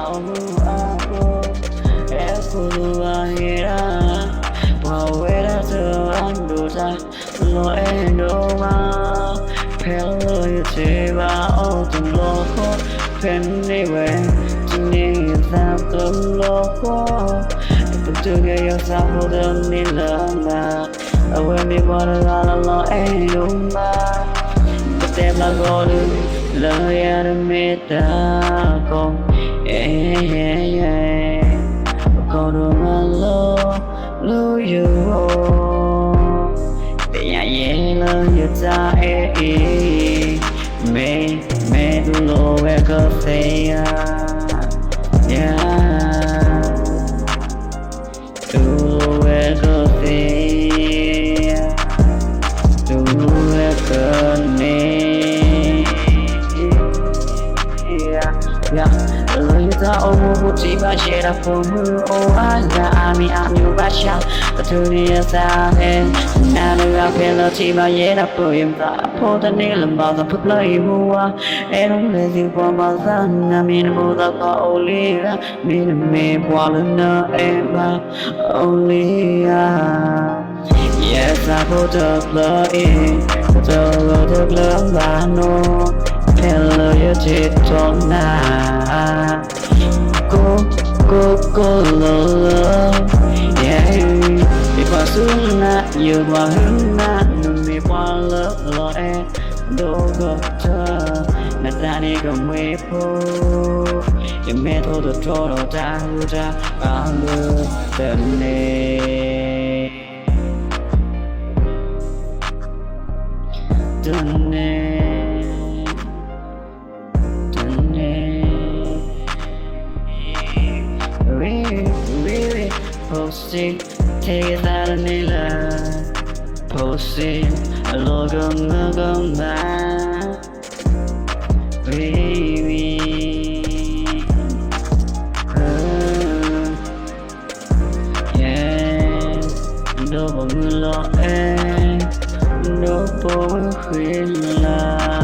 ako Ekuruahira Wawera tuanduta Lo endoma Pelo yutiba Otum loko Penniwe Tini Thakum loko Tutuge yosapo Duni lama Aweni wala lo endoma Tem là golu lời ăn mệt ta con con đường lo lu yêu để nhà ye lời yêu ta mẹ mẹ tu lo về cà phê tu lo về cà phê tu về cơn mê lời ta ôm một chỉ ba che đã phun mưa ô ra ami ba cha thứ này ta hen na đưa về lời chỉ ba ye đã phun em ta phô ta nên làm bao giờ phức lời mua em không lẽ gì qua bao giờ na mình mua ta có oli ra mình mê qua lần nữa em ba oli yes I put up the love ba no hello you chết trốn na cô love yeah đi qua xuống na nhiều qua hướng na mi qua love lo em đâu có chờ na ta đi cùng mê po em mê thôi được cho đâu ta bao lứa tên nè tên nè Posting, take it out of me la Posting, lo gum ba Baby Yeah Đâu bỏ người lo em Đâu bỏ người khuyên là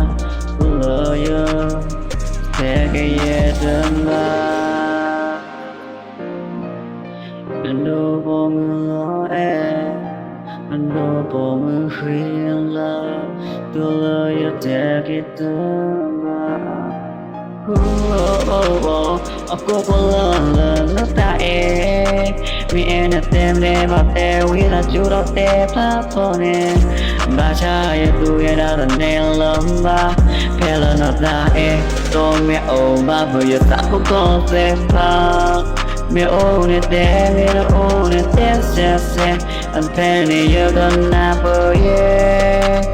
Lỡ yêu Thế cái gì đơn ba Ando bỏ mưa lo em Ando bỏ mưa khuyên là Tôi lời yêu thế cái tâm Cô có lần nước ta vì em đã tem để vào teo Vì là chú đó tép tháp thôi nè Bà cha yêu tôi đã lần đen lắm ba Phê là nó ta tôi mẹ ổ ba vừa giờ ta cũng có dẹp phá mẹ ô nè té xe anh phê này giờ gần nà bờ yeah